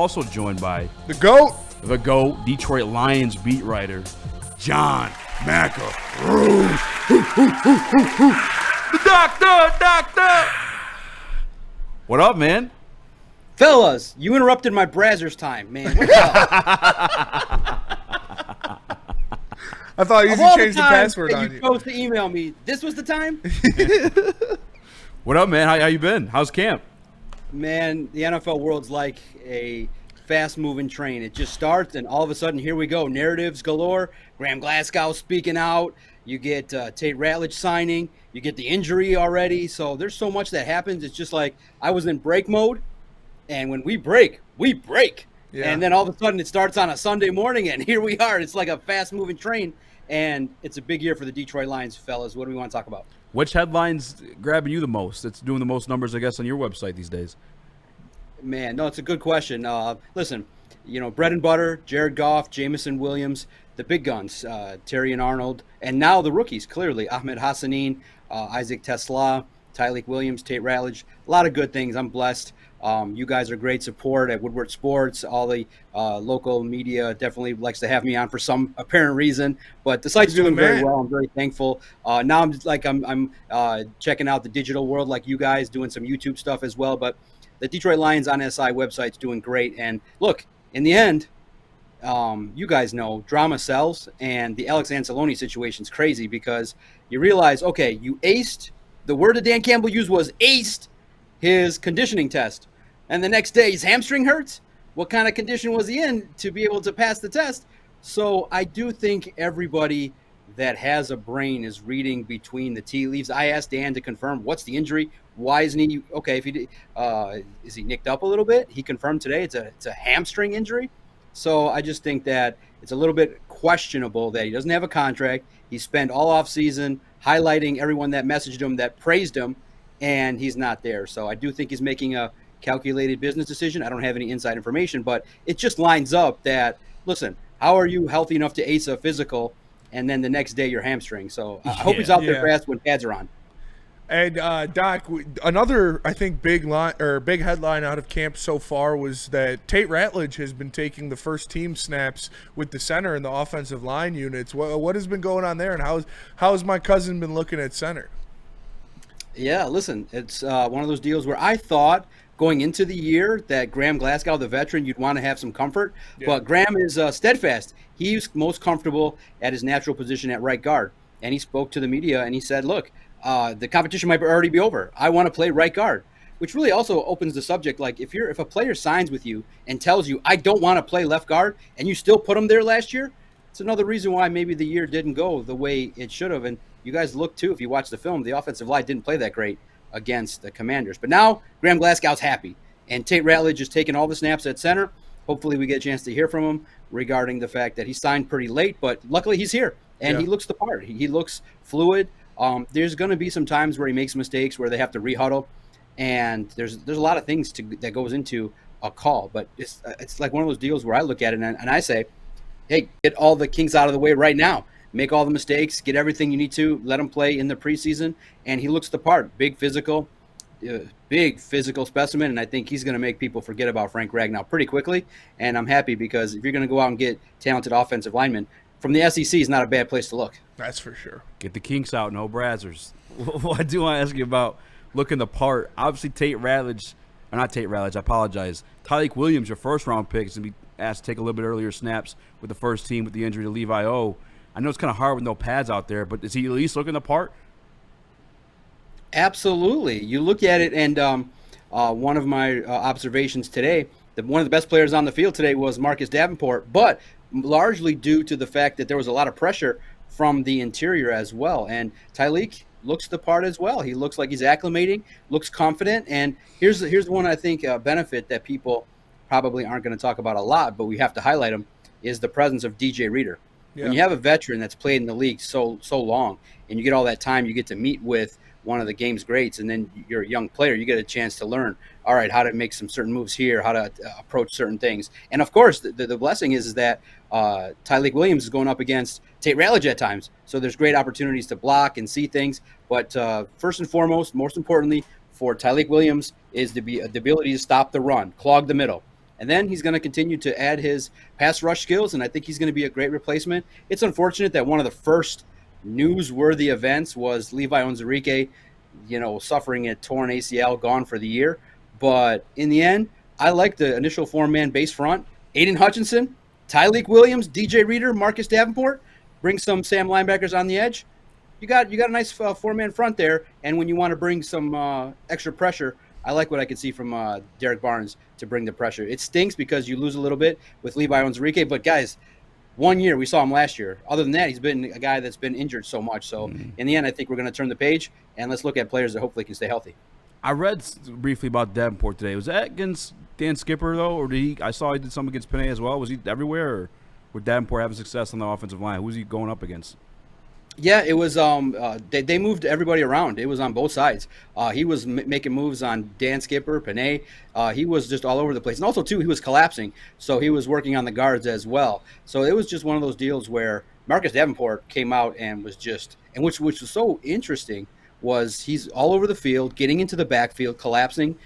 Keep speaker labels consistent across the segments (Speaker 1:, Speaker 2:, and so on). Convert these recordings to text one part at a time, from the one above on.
Speaker 1: also joined by
Speaker 2: the GOAT,
Speaker 1: Detroit Lions beat writer, John Maakaron. Doctor. What up, man?
Speaker 3: Fellas, you interrupted my Brazzers time, man. What the hell?
Speaker 2: I thought you changed the password on you.
Speaker 3: You chose to email me. This was the time?
Speaker 1: What up, man? How you been? How's camp?
Speaker 3: Man, the NFL world's like a fast-moving train. It just starts, and all of a sudden, here we go. Narratives galore. Graham Glasgow speaking out. You get Tate Ratledge signing. You get the injury already. So there's so much that happens. It's just like I was in break mode, and when we break, we break. Yeah. And then all of a sudden, it starts on a Sunday morning, and here we are. It's like a fast-moving train, and it's a big year for the Detroit Lions, fellas. What do we want to talk about?
Speaker 1: Which headline's grabbing you the most? It's doing the most numbers, I guess, on your website these days.
Speaker 3: Man, no, it's a good question. Listen, bread and butter, Jared Goff, Jamison Williams, the big guns, Terry and Arnold, and now the rookies, clearly, Ahmed Hassanin, Isaac Tesla, Tyleik Williams, Tate Ratledge, a lot of good things. I'm blessed. You guys are great support at Woodward Sports. All the local media definitely likes to have me on for some apparent reason, but the site's doing very well. I'm very thankful. Now I'm checking out the digital world like you guys, doing some YouTube stuff as well, but the Detroit Lions on SI website's doing great. And look, in the end, you guys know drama sells, and the Alex Anzalone situation's crazy because you realize, okay, you aced. The word that Dan Campbell used was aced his conditioning test. And the next day his hamstring hurts. What kind of condition was he in to be able to pass the test? So I do think everybody that has a brain is reading between the tea leaves. I asked Dan to confirm what's the injury. Why isn't he okay? If he is he nicked up a little bit? He confirmed today it's a hamstring injury. So I just think that it's a little bit questionable that he doesn't have a contract. He spent all off season highlighting everyone that messaged him, that praised him, and he's not there. So I do think he's making a calculated business decision. I don't have any inside information, but it just lines up that, listen, how are you healthy enough to ace a physical and then the next day you're hamstring? So I hope he's out there fast when pads are on.
Speaker 2: And Doc, another I think big headline out of camp so far was that Tate Ratledge has been taking the first team snaps with the center and the offensive line units. What has been going on there, and how has my cousin been looking at center?
Speaker 3: Yeah, listen, it's one of those deals where I thought going into the year that Graham Glasgow, the veteran, you'd want to have some comfort. Yeah. But Graham is steadfast. He's most comfortable at his natural position at right guard. And he spoke to the media and he said, look, the competition might already be over. I want to play right guard, which really also opens the subject. Like if a player signs with you and tells you, I don't want to play left guard, and you still put him there last year, it's another reason why maybe the year didn't go the way it should have. And you guys look too, if you watch the film, the offensive line didn't play that great against the Commanders. But now Graham Glasgow's happy, and Tate Ratledge is taking all the snaps at center. Hopefully we get a chance to hear from him regarding the fact that he signed pretty late, but luckily he's here, and he looks the part. He looks fluid. There's going to be some times where he makes mistakes, where they have to rehuddle, and there's a lot of things that goes into a call. But it's like one of those deals where I look at it and I say, hey, get all the kinks out of the way right now. Make all the mistakes, get everything you need to, let him play in the preseason, and he looks the part. Big physical specimen, and I think he's going to make people forget about Frank Ragnow pretty quickly, and I'm happy because if you're going to go out and get talented offensive linemen, from the SEC is not a bad place to look.
Speaker 2: That's for sure.
Speaker 1: Get the kinks out, no brazzers. I do want to ask you about looking the part. Obviously, Tyleik Williams, your first-round pick, is going to be asked to take a little bit earlier snaps with the first team with the injury to Levi O. I know it's kind of hard with no pads out there, but is he at least looking the part?
Speaker 3: Absolutely. You look at it, and one of my observations today, one of the best players on the field today was Marcus Davenport, but largely due to the fact that there was a lot of pressure from the interior as well. And Tyleik looks the part as well. He looks like he's acclimating, looks confident. And here's one, I think, benefit that people probably aren't going to talk about a lot, but we have to highlight him, is the presence of DJ Reader. Yeah. When you have a veteran that's played in the league so long, and you get all that time, you get to meet with one of the game's greats, and then you're a young player, you get a chance to learn, all right, how to make some certain moves here, how to approach certain things. And of course, the blessing is that Tyleik Williams is going up against Tate Ratledge at times, so there's great opportunities to block and see things. But first and foremost, most importantly for Tyleik Williams, is the ability to stop the run, clog the middle. And then he's going to continue to add his pass rush skills, and I think he's going to be a great replacement. It's unfortunate that one of the first newsworthy events was Levi Onwuzurike, suffering a torn ACL, gone for the year. But in the end, I like the initial 4-man base front. Aiden Hutchinson, Tyleik Williams, DJ Reader, Marcus Davenport. Bring some Sam linebackers on the edge. You got a nice 4-man front there. And when you want to bring some extra pressure, I like what I could see from Derek Barnes to bring the pressure. It stinks because you lose a little bit with Levi Onwuzurike. But, guys, 1 year, we saw him last year. Other than that, he's been a guy that's been injured so much. So, in the end, I think we're going to turn the page, and let's look at players that hopefully can stay healthy.
Speaker 1: I read briefly about Davenport today. Was that against Dan Skipper, though? Or I saw he did something against Panay as well. Was he everywhere, or would Davenport having success on the offensive line? Who was he going up against?
Speaker 3: Yeah, it was. They moved everybody around. It was on both sides. He was making moves on Dan Skipper, Panay. He was just all over the place, and also too, he was collapsing, so he was working on the guards as well. So it was just one of those deals where Marcus Davenport came out and was just, and which was so interesting was he's all over the field, getting into the backfield, collapsing,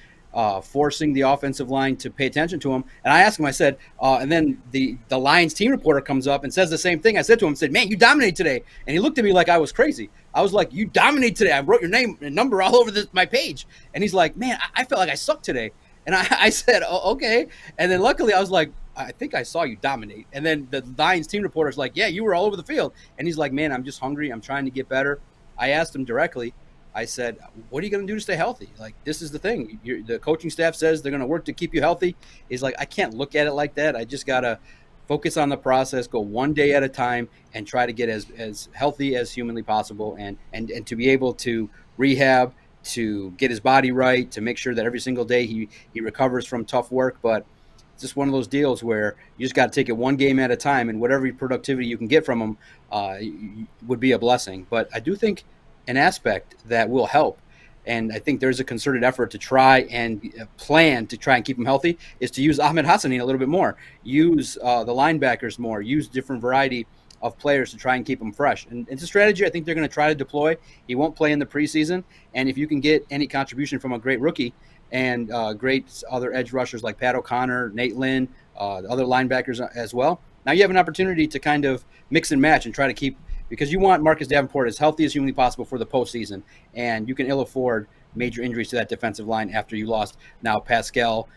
Speaker 3: forcing the offensive line to pay attention to him. And I asked him, I said, and then the Lions team reporter comes up and says the same thing. I said to him, said, man, you dominated today. And he looked at me like I was crazy. I was like, you dominated today. I wrote your name and number all over my page. And he's like, man, I felt like I sucked today. And I said, oh, okay. And then luckily I was like, I think I saw you dominate. And then the Lions team reporter's like, yeah, you were all over the field. And he's like, man, I'm just hungry. I'm trying to get better. I asked him directly. I said, what are you going to do to stay healthy? Like, this is the thing. The coaching staff says they're going to work to keep you healthy. He's like, I can't look at it like that. I just got to focus on the process, go one day at a time, and try to get as healthy as humanly possible and to be able to rehab, to get his body right, to make sure that every single day he recovers from tough work. But it's just one of those deals where you just got to take it one game at a time, and whatever productivity you can get from him would be a blessing. But I do think an aspect that will help, and I think there's a concerted effort to try and plan to try and keep him healthy, is to use Ahmed Hassanin a little bit more, use the linebackers more, use different variety of players to try and keep him fresh. And it's a strategy I think they're going to try to deploy. He won't play in the preseason, and if you can get any contribution from a great rookie and great other edge rushers like Pat O'Connor, Nate Lynn, other linebackers as well, now you have an opportunity to kind of mix and match and try to keep, because you want Marcus Davenport as healthy as humanly possible for the postseason, and you can ill afford major injuries to that defensive line after you lost now Pascal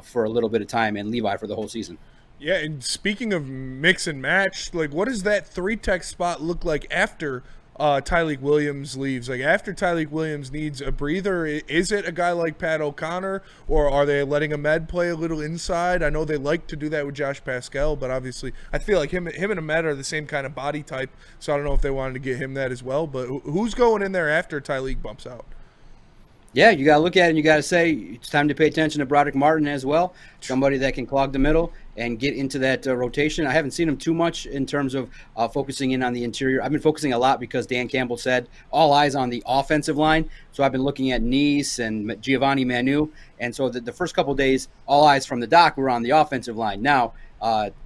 Speaker 3: for a little bit of time and Levi for the whole season.
Speaker 2: Yeah, and speaking of mix and match, like, what does that 3-tech spot look like after Tyleik Williams leaves? Like, after Tyleik Williams needs a breather, is it a guy like Pat O'Connor, or are they letting Ahmed play a little inside? I know they like to do that with Josh Pascal, but obviously I feel like him and Ahmed are the same kind of body type, so I don't know if they wanted to get him that as well. But who's going in there after Tyleik bumps out?
Speaker 3: Yeah, you got to look at it and you got to say it's time to pay attention to Broderick Martin as well, somebody that can clog the middle and get into that rotation. I haven't seen him too much in terms of focusing in on the interior. I've been focusing a lot because Dan Campbell said all eyes on the offensive line. So I've been looking at Nice and Giovanni Manu. And so the first couple of days, all eyes from the dock were on the offensive line. Now,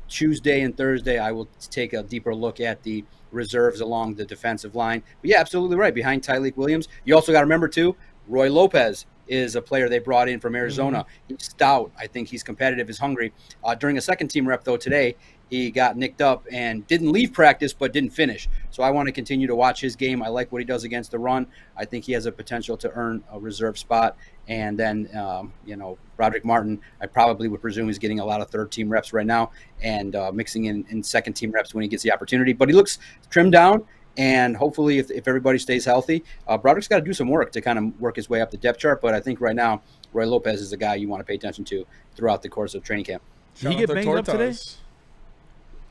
Speaker 3: Tuesday and Thursday, I will take a deeper look at the reserves along the defensive line. But yeah, absolutely right. Behind Tyleik Williams, you also got to remember, too, Roy Lopez is a player they brought in from Arizona. Mm-hmm. He's stout. I think he's competitive, is hungry. During a second-team rep, though, today, he got nicked up and didn't leave practice but didn't finish. So I want to continue to watch his game. I like what he does against the run. I think he has a potential to earn a reserve spot. And then, Broderick Martin, I probably would presume he's getting a lot of third-team reps right now and mixing in second-team reps when he gets the opportunity. But he looks trimmed down. And hopefully, if everybody stays healthy, Broderick's got to do some work to kind of work his way up the depth chart. But I think right now, Roy Lopez is a guy you want to pay attention to throughout the course of training camp.
Speaker 1: Did he get banged up today?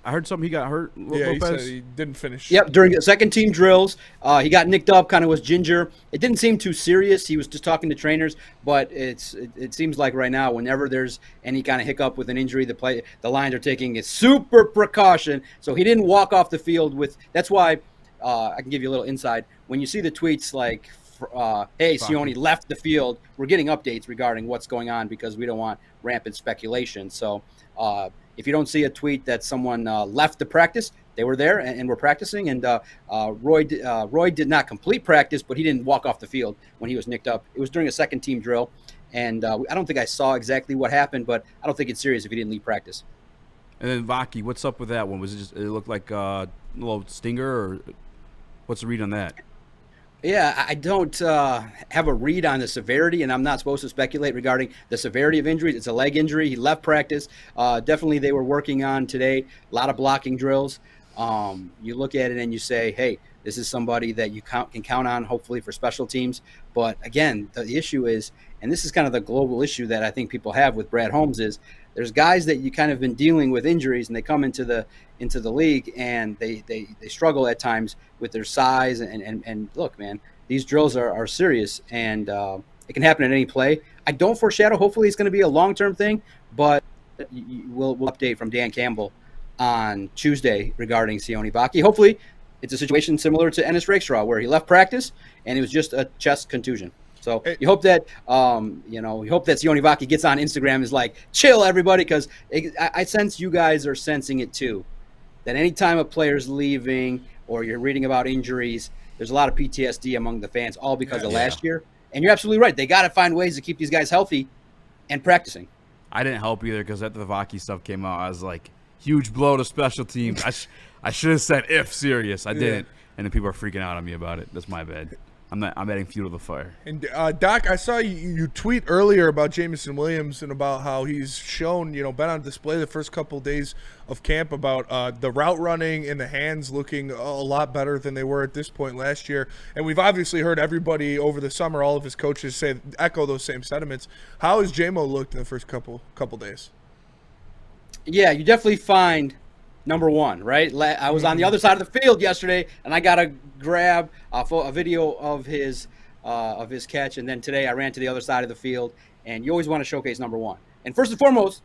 Speaker 1: I heard something. He got hurt.
Speaker 2: Yeah,
Speaker 1: Lopez.
Speaker 2: he said he didn't finish.
Speaker 3: Yep, during the second-team drills, he got nicked up, kind of was ginger. It didn't seem too serious. He was just talking to trainers. But it seems like right now, whenever there's any kind of hiccup with an injury, the Lions are taking a super precaution. So he didn't walk off the field with – that's why – I can give you a little insight. When you see the tweets like, hey, Sione left the field, we're getting updates regarding what's going on because we don't want rampant speculation. So if you don't see a tweet that someone left the practice, they were there and were practicing. And Roy did not complete practice, but he didn't walk off the field when he was nicked up. It was during a second-team drill. And I don't think I saw exactly what happened, but I don't think it's serious if he didn't leave practice.
Speaker 1: And then Vaki, what's up with that one? Was it just it looked like a little stinger, or what's the read on that?
Speaker 3: Yeah, I don't have a read on the severity, and I'm not supposed to speculate regarding the severity of injuries. It's a leg injury. He left practice. Definitely they were working on today, a lot of blocking drills. You look at it and you say, hey, this is somebody that you can count on, hopefully, for special teams. But again, the issue is, and this is kind of the global issue that I think people have with Brad Holmes, is there's guys that you kind of been dealing with injuries, and they come into the league and they struggle at times with their size. And look, man, these drills are serious, and it can happen at any play. I don't foreshadow. Hopefully, it's going to be a long-term thing, but we'll update from Dan Campbell on Tuesday regarding Sione Vaki. Hopefully, it's a situation similar to Ennis Rakestraw, where he left practice and it was just a chest contusion. So you hope that Sione Vaki gets on Instagram and is like, chill, everybody, because I sense you guys are sensing it too. That anytime a player's leaving or you're reading about injuries, there's a lot of PTSD among the fans, all because of last year. And you're absolutely right. They got to find ways to keep these guys healthy and practicing.
Speaker 1: I didn't help either because after the Vaki stuff came out, I was like, huge blow to special teams. I should have said if serious. I didn't. And then people are freaking out on me about it. That's my bad. I'm adding fuel to the fire.
Speaker 2: And Doc, I saw you tweet earlier about Jameson Williams and about how he's shown, been on display the first couple of days of camp, about the route running and the hands looking a lot better than they were at this point last year. And we've obviously heard everybody over the summer, all of his coaches echo those same sentiments. How has JMO looked in the first couple days? Yeah,
Speaker 3: you definitely find number one, right? I was on the other side of the field yesterday, and I got to grab a video of his catch. And then today I ran to the other side of the field, and you always want to showcase number one. And first and foremost,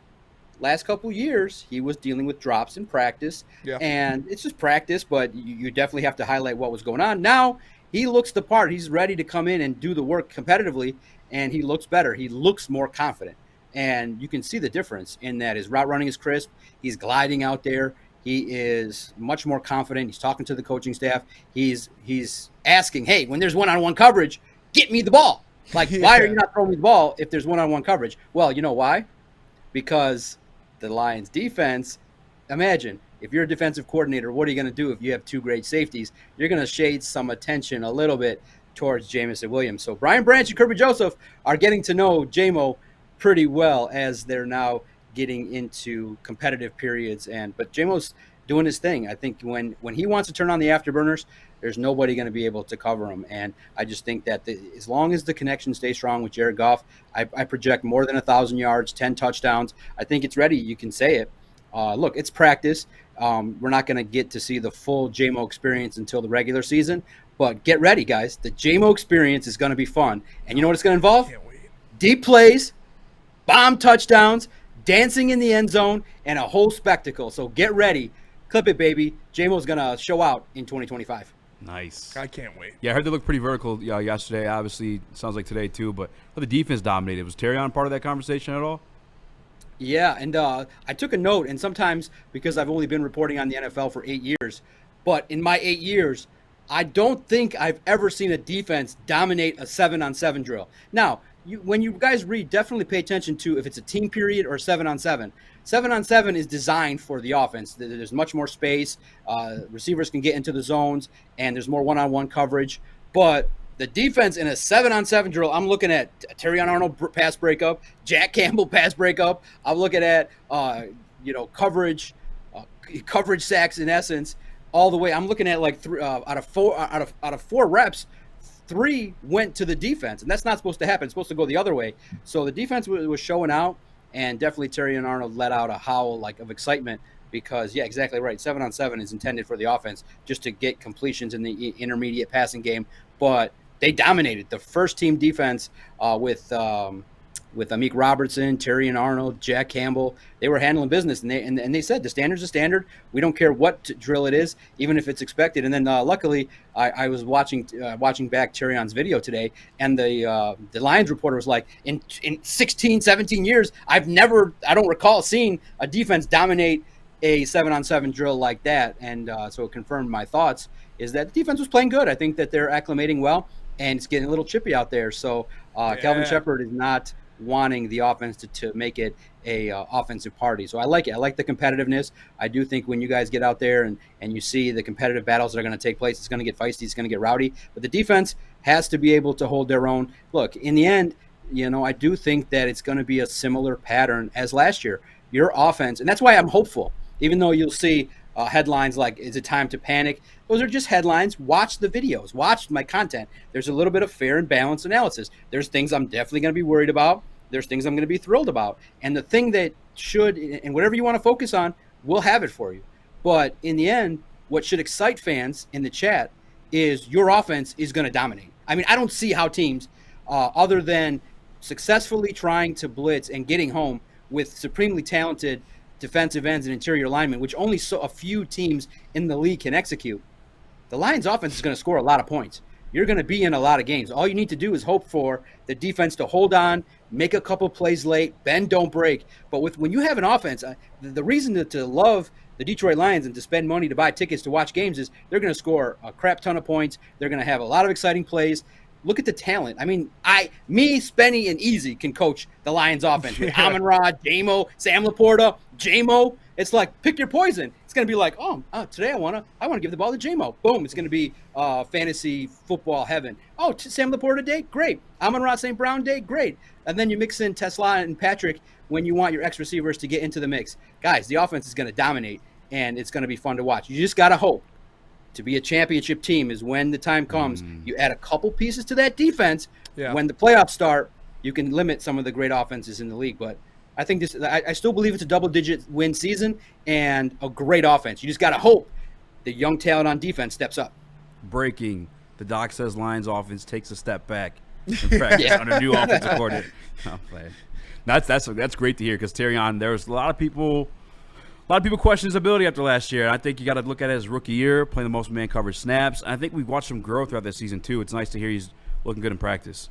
Speaker 3: last couple years, he was dealing with drops in practice. Yeah. And it's just practice, but you definitely have to highlight what was going on. Now he looks the part. He's ready to come in and do the work competitively, and he looks better. He looks more confident. And you can see the difference in that his route running is crisp. He's gliding out there. He is much more confident. He's talking to the coaching staff. He's asking, hey, when there's one-on-one coverage, get me the ball. Like, why are you not throwing me the ball if there's one-on-one coverage? Well, you know why? Because the Lions defense, imagine, if you're a defensive coordinator, what are you going to do if you have two great safeties? You're going to shade some attention a little bit towards Jameson Williams. So Brian Branch and Kirby Joseph are getting to know JMO pretty well as they're now getting into competitive periods. But JMO's doing his thing. I think when he wants to turn on the afterburners, there's nobody going to be able to cover him. And I just think that as long as the connection stays strong with Jared Goff, I project more than 1,000 yards, 10 touchdowns. I think it's ready. You can say it. Look, it's practice. We're not going to get to see the full JMO experience until the regular season. But get ready, guys. The JMO experience is going to be fun. And you know what it's going to involve?
Speaker 2: Can't wait.
Speaker 3: Deep plays, bomb touchdowns, dancing in the end zone, and a whole spectacle. So get ready. Clip it, baby. JMO's going to show out in 2025.
Speaker 1: Nice.
Speaker 2: I can't wait.
Speaker 1: Yeah, I heard they looked pretty vertical yesterday. Obviously, sounds like today too. But the defense dominated. Was Terrion part of that conversation at all?
Speaker 3: Yeah, and I took a note, and sometimes because I've only been reporting on the NFL for 8 years, but in my 8 years, I don't think I've ever seen a defense dominate a 7-on-7 drill. Now, when you guys read, definitely pay attention to if it's a team period or 7-on-7. 7-on-7 is designed for the offense. There's much more space. Receivers can get into the zones, and there's more one-on-one coverage. But the defense in a 7-on-7 drill, I'm looking at Terrion Arnold pass breakup, Jack Campbell pass breakup. I'm looking at coverage sacks in essence, all the way. I'm looking at like out of four reps, 3 went to the defense, and that's not supposed to happen. It's supposed to go the other way. So the defense was showing out, and definitely Terrion Arnold let out a howl of excitement because, yeah, exactly right. 7-on-7 is intended for the offense just to get completions in the intermediate passing game, but they dominated the first team defense with Amik Robertson, Terrion Arnold, Jack Campbell. They were handling business, and they said the standard's a standard. We don't care what16 it is, even if it's expected. And then luckily, I was watching back Terrion's video today, and the Lions reporter was like, in 16, 17 years, I don't recall seeing a defense dominate a 7-on-7 drill like that. And so it confirmed my thoughts, is that the defense was playing good. I think that they're acclimating well, and it's getting a little chippy out there. So Calvin Shepard is not wanting the offense to make it a offensive party. So I like it. I like the competitiveness. I do think when you guys get out there and you see the competitive battles that are going to take place, it's going to get feisty, it's going to get rowdy. But the defense has to be able to hold their own. Look, in the end, I do think that it's going to be a similar pattern as last year. Your offense, and that's why I'm hopeful, even though you'll see headlines like, is it time to panic? Those are just headlines. Watch the videos. Watch my content. There's a little bit of fair and balanced analysis. There's things I'm definitely going to be worried about. There's things I'm going to be thrilled about. And the thing that should, and whatever you want to focus on, we'll have it for you. But in the end, what should excite fans in the chat is your offense is going to dominate. I mean, I don't see how teams, other than successfully trying to blitz and getting home with supremely talented defensive ends and interior linemen, which only a few teams in the league can execute, the Lions offense is going to score a lot of points. You're going to be in a lot of games. All you need to do is hope for the defense to hold on, make a couple plays late, bend, don't break. But when you have an offense, the reason to love the Detroit Lions and to spend money to buy tickets to watch games is they're going to score a crap ton of points. They're going to have a lot of exciting plays. Look at the talent. I mean, Spenny, and Easy can coach the Lions offense with Amon-Ra, J-Mo, Sam Laporta, J-Mo. It's like, pick your poison. It's going to be like, today I want to give the ball to J-Mo. Boom. It's going to be fantasy football heaven. Oh, Sam Laporta day? Great. Amon-Ra St. Brown day? Great. And then you mix in Tesla and Patrick when you want your X receivers to get into the mix. Guys, the offense is going to dominate, and it's going to be fun to watch. You just got to hope. To be a championship team is when the time comes. You add a couple pieces to that defense. Yeah. When the playoffs start, you can limit some of the great offenses in the league. But I think I still believe it's a double-digit win season and a great offense. You just got to hope the young talent on defense steps up.
Speaker 1: Breaking. The doc says Lions offense takes a step back in practice under new offensive coordinator. That's great to hear because Terrion, there was a lot of people question his ability after last year. I think you got to look at it as rookie year, playing the most man coverage snaps. And I think we've watched him grow throughout this season too. It's nice to hear he's looking good in practice.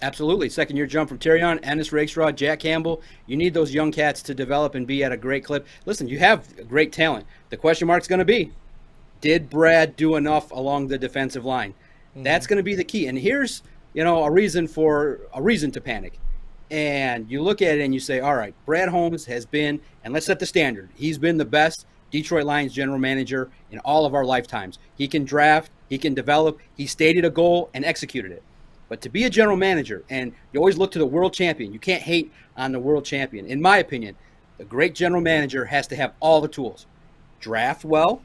Speaker 3: Absolutely. Second-year jump from Terrion, Ennis Rakestraw, Jack Campbell. You need those young cats to develop and be at a great clip. Listen, you have great talent. The question mark's going to be, did Brad do enough along the defensive line? That's going to be the key. And here's, a reason to panic. And you look at it and you say, all right, Brad Holmes has been, and let's set the standard, he's been the best Detroit Lions general manager in all of our lifetimes. He can draft, he can develop, he stated a goal and executed it. But to be a general manager, and you always look to the world champion, you can't hate on the world champion. In my opinion, the great general manager has to have all the tools. Draft well,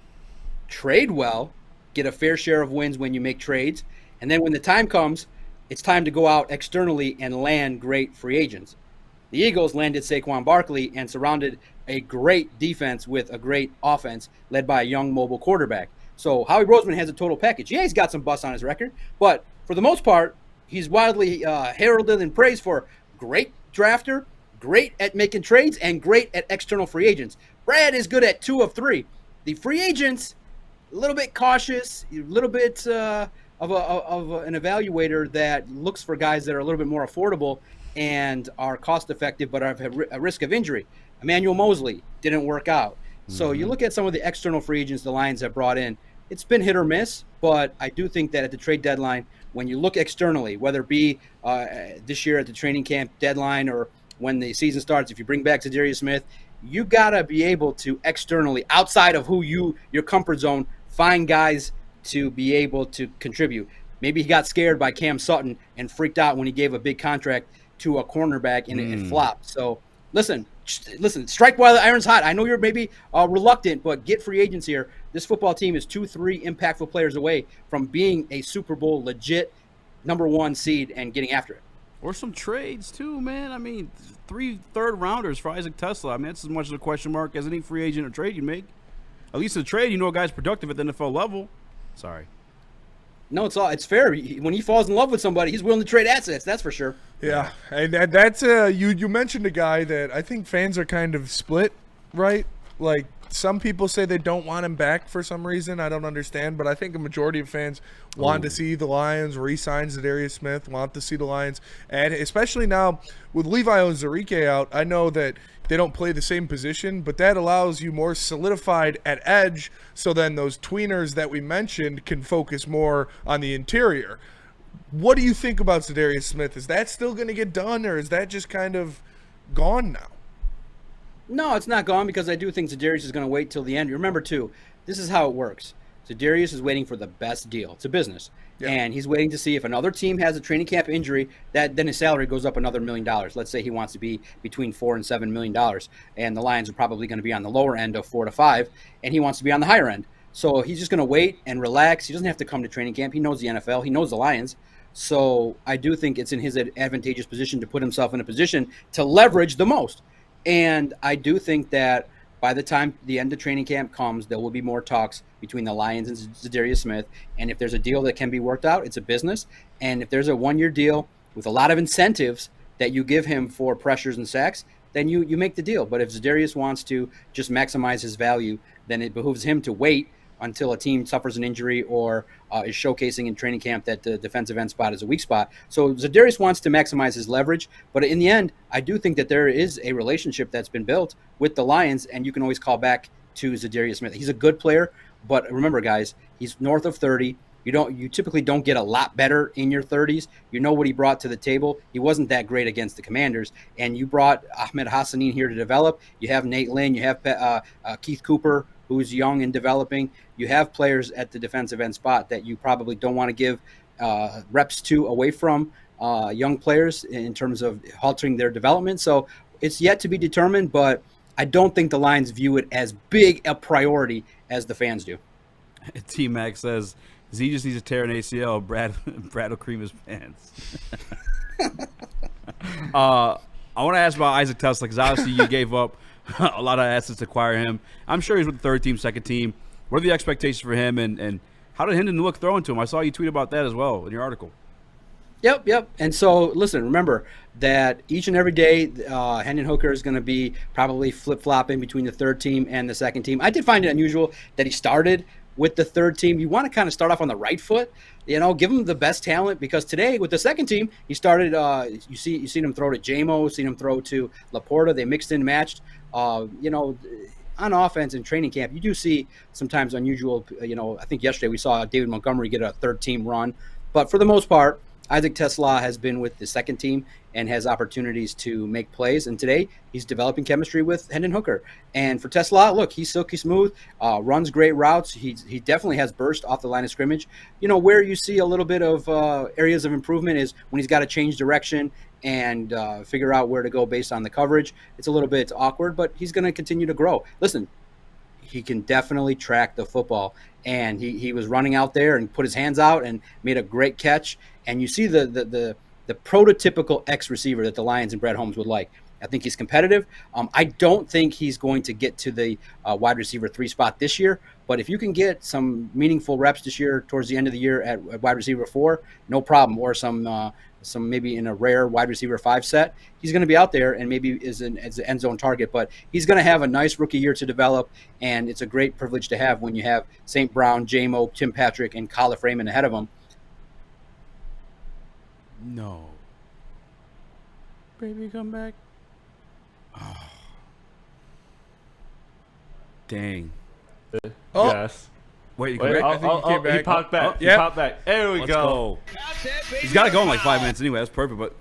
Speaker 3: trade well, get a fair share of wins when you make trades, and then when the time comes, it's time to go out externally and land great free agents. The Eagles landed Saquon Barkley and surrounded a great defense with a great offense led by a young mobile quarterback. So Howie Roseman has a total package. Yeah, he's got some busts on his record, but for the most part, he's widely heralded and praised for great drafter, great at making trades, and great at external free agents. Brad is good at 2 of 3. The free agents, a little bit cautious, a little bit of an evaluator that looks for guys that are a little bit more affordable and are cost effective but have a risk of injury. Emmanuel Mosley didn't work out. So you look at some of the external free agents the Lions have brought in, it's been hit or miss, but I do think that at the trade deadline, when you look externally, whether it be this year at the training camp deadline or when the season starts, if you bring back Zadarius Smith, you got to be able to externally, outside of your comfort zone, find guys to be able to contribute. Maybe he got scared by Cam Sutton and freaked out when he gave a big contract to a cornerback and it flopped. So listen, strike while the iron's hot. I know you're maybe reluctant, but get free agents here. This football team is 2-3 impactful players away from being a Super Bowl legit #1 seed and getting after it.
Speaker 1: Or some trades too, man. I mean, 3 third-rounders for Isaac Tesla. I mean, that's as much of a question mark as any free agent or trade you make. At least in a trade, a guy's productive at the NFL level. Sorry.
Speaker 3: No, it's fair. When he falls in love with somebody, he's willing to trade assets. That's for sure.
Speaker 2: Yeah, and that's you mentioned a guy that I think fans are kind of split, right? Like some people say they don't want him back for some reason. I don't understand, but I think a majority of fans want to see the Lions re-sign Zadarius Smith, want to see the Lions, and especially now with Levi Onwuzurike out, I know that they don't play the same position, but that allows you more solidified at edge, so then those tweeners that we mentioned can focus more on the interior. What do you think about Zadarius Smith? Is that still going to get done, or is that just kind of gone now?
Speaker 3: No, it's not gone because I do think Zadarius is going to wait till the end. Remember, too, this is how it works. Zadarius is waiting for the best deal. It's a business. Yeah. And he's waiting to see if another team has a training camp injury, then his salary goes up another $1 million. Let's say he wants to be between $4 and $7 million, and the Lions are probably going to be on the lower end of 4 to 5, and he wants to be on the higher end. So he's just going to wait and relax. He doesn't have to come to training camp. He knows the NFL. He knows the Lions. So I do think it's in his advantageous position to put himself in a position to leverage the most. And I do think that by the time the end of training camp comes, there will be more talks between the Lions and Zadarius Smith. And if there's a deal that can be worked out, it's a business. And if there's a one-year deal with a lot of incentives that you give him for pressures and sacks, then you make the deal. But if Zadarius wants to just maximize his value, then it behooves him to wait until a team suffers an injury or is showcasing in training camp that the defensive end spot is a weak spot. So Zadarius wants to maximize his leverage, but in the end, I do think that there is a relationship that's been built with the Lions, and you can always call back to Zadarius Smith. He's a good player, but remember, guys, he's north of 30. You typically don't get a lot better in your 30s. You know what he brought to the table. He wasn't that great against the Commanders, and you brought Ahmed Hassanin here to develop. You have Nate Lynn. You have Keith Cooper, who's young and developing. You have players at the defensive end spot that you probably don't want to give reps to away from young players in terms of halting their development. So it's yet to be determined, but I don't think the Lions view it as big a priority as the fans do.
Speaker 1: T-Mac says, Z just needs to tear an ACL. Brad will cream his pants. I want to ask about Isaac Tesla, because obviously you gave up a lot of assets to acquire him. I'm sure he's with the third team, second team. What are the expectations for him, and how did Hendon look throwing to him? I saw you tweet about that as well in your article.
Speaker 3: Yep. And so, listen, remember that each and every day, Hendon Hooker is going to be probably flip-flopping between the third team and the second team. I did find it unusual that he started with the third team. You want to kind of start off on the right foot, give him the best talent, because today with the second team, he started, you've seen him throw to J-Mo, seen him throw to Laporta. They mixed and matched. On offense in training camp, you do see sometimes unusual, I think yesterday we saw David Montgomery get a third team run, but for the most part, Isaac Tesla has been with the second team and has opportunities to make plays. And today he's developing chemistry with Hendon Hooker. And for Tesla, look, he's silky smooth, runs great routes. He definitely has burst off the line of scrimmage. Where you see a little bit of areas of improvement is when he's got to change direction and figure out where to go based on the coverage. It's a little bit awkward, but he's going to continue to grow. Listen, he can definitely track the football. And he was running out there and put his hands out and made a great catch. And you see the prototypical X receiver that the Lions and Brett Holmes would like. I think he's competitive. I don't think he's going to get to the wide receiver 3 spot this year. But if you can get some meaningful reps this year towards the end of the year at wide receiver 4, no problem. Or some maybe in a rare wide receiver 5 set, he's going to be out there and maybe is an end zone target. But he's going to have a nice rookie year to develop, and it's a great privilege to have when you have St. Brown, J-Mo, Tim Patrick, and Khalif Raymond ahead of him.
Speaker 1: No. Baby, come back. Oh. Dang.
Speaker 2: Oh.
Speaker 4: Yes.
Speaker 1: Wait, you come back?
Speaker 2: I think he came back.
Speaker 4: He popped back.
Speaker 2: Yep.
Speaker 4: He popped back. There we
Speaker 1: Let's
Speaker 4: go.
Speaker 1: He's got to go in like 5 minutes anyway. That's perfect, but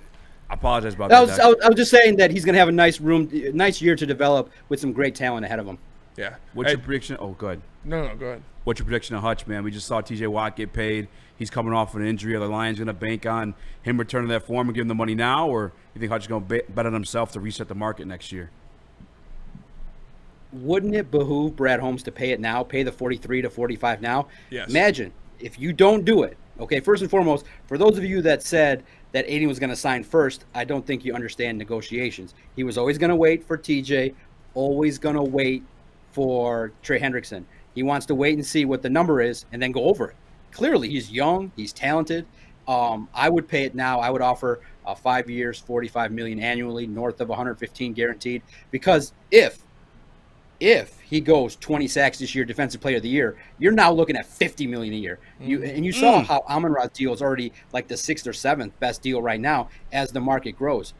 Speaker 1: I apologize about that.
Speaker 3: I was just saying that he's going to have a nice year to develop with some great talent ahead of him.
Speaker 2: Yeah.
Speaker 1: What's your prediction? Oh, go ahead.
Speaker 2: No, go ahead.
Speaker 1: What's your prediction of Hutch, man? We just saw TJ Watt get paid. He's coming off an injury. Are the Lions going to bank on him returning to that form and give him the money now, or you think Hutch is going to bet on himself to reset the market next year?
Speaker 3: Wouldn't it behoove Brad Holmes to pay it now, pay the 43 to 45 now?
Speaker 2: Yes.
Speaker 3: Imagine if you don't do it. Okay, first and foremost, for those of you that said that Aiden was going to sign first, I don't think you understand negotiations. He was always going to wait for TJ, always going to wait for Trey Hendrickson. He wants to wait and see what the number is and then go over it. Clearly, he's young, he's talented. I would pay it now. I would offer 5 years, $45 million annually, north of 115 guaranteed. Because if he goes 20 sacks this year, Defensive Player of the Year, you're now looking at $50 million a year. You saw how Amon-Ra's deal is already like the 6th or 7th best deal right now as the market grows.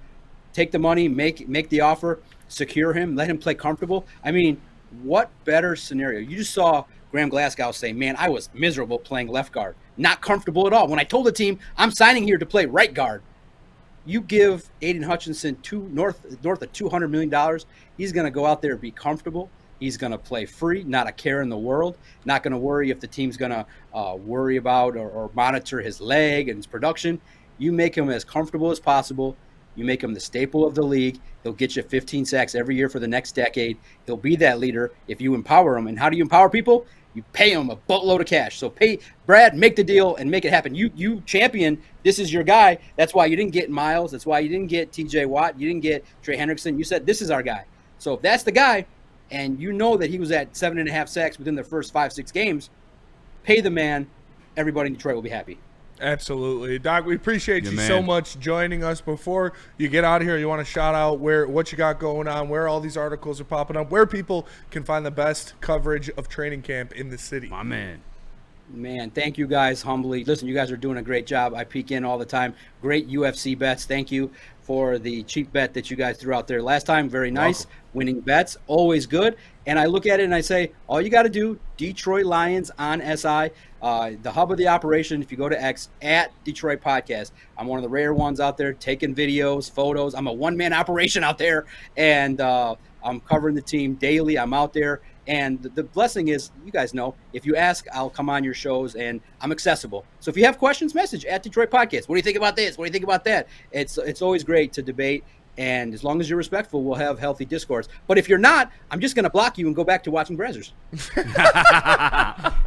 Speaker 3: Take the money, make the offer, secure him, let him play comfortable. I mean, what better scenario? You just saw Graham Glasgow say, man, I was miserable playing left guard. not comfortable at all. When I told the team, I'm signing here to play right guard, you give Aiden Hutchinson north of $200 million, he's going to go out there and be comfortable. He's going to play free, not a care in the world, not going to worry if the team's going to worry about or monitor his leg and his production. You make him as comfortable as possible. You make him the staple of the league. He'll get you 15 sacks every year for the next decade. He'll be that leader if you empower him. And how do you empower people? You pay him a boatload of cash. So pay Brad, make the deal and make it happen. You champion, this is your guy. That's why you didn't get Miles. That's why you didn't get TJ Watt. You didn't get Trey Hendrickson. You said, this is our guy. So if that's the guy, and you know that he was at 7.5 sacks within the first 5-6 games, pay the man. Everybody in Detroit will be happy.
Speaker 2: Absolutely. Doc, we appreciate you so much joining us. Before you get out of here, you want to shout out what you got going on, where all these articles are popping up, where people can find the best coverage of training camp in the city.
Speaker 1: My man.
Speaker 3: Man, thank you guys humbly. Listen, you guys are doing a great job. I peek in all the time. Great UFC bets. Thank you for the cheap bet that you guys threw out there last time. Very nice. Welcome. Winning bets, always good. And I look at it and I say, all you got to do, Detroit Lions on SI, the hub of the operation, if you go to X, at Detroit Podcast. I'm one of the rare ones out there taking videos, photos. I'm a one-man operation out there, and I'm covering the team daily. I'm out there. And the blessing is, you guys know, if you ask, I'll come on your shows, and I'm accessible. So if you have questions, message at Detroit Podcast. What do you think about this? What do you think about that? It's always great to debate, and as long as you're respectful, we'll have healthy discourse. But if you're not, I'm just going to block you and go back to watching Brazzers.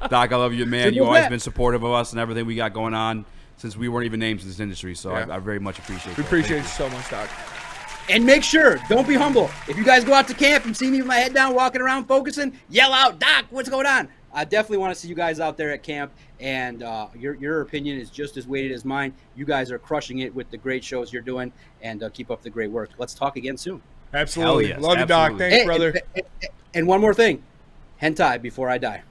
Speaker 1: Doc, I love you, man. You've always been supportive of us and everything we got going on since we weren't even names in this industry, so I very much appreciate it.
Speaker 2: We appreciate you so much, Doc.
Speaker 3: And make sure, don't be humble. If you guys go out to camp and see me with my head down, walking around, focusing, yell out, Doc, what's going on? I definitely want to see you guys out there at camp, and your opinion is just as weighted as mine. You guys are crushing it with the great shows you're doing, and keep up the great work. Let's talk again soon.
Speaker 2: Absolutely.
Speaker 1: Yes,
Speaker 2: love you, Doc. Thanks, brother.
Speaker 3: And one more thing. Hentai before I die.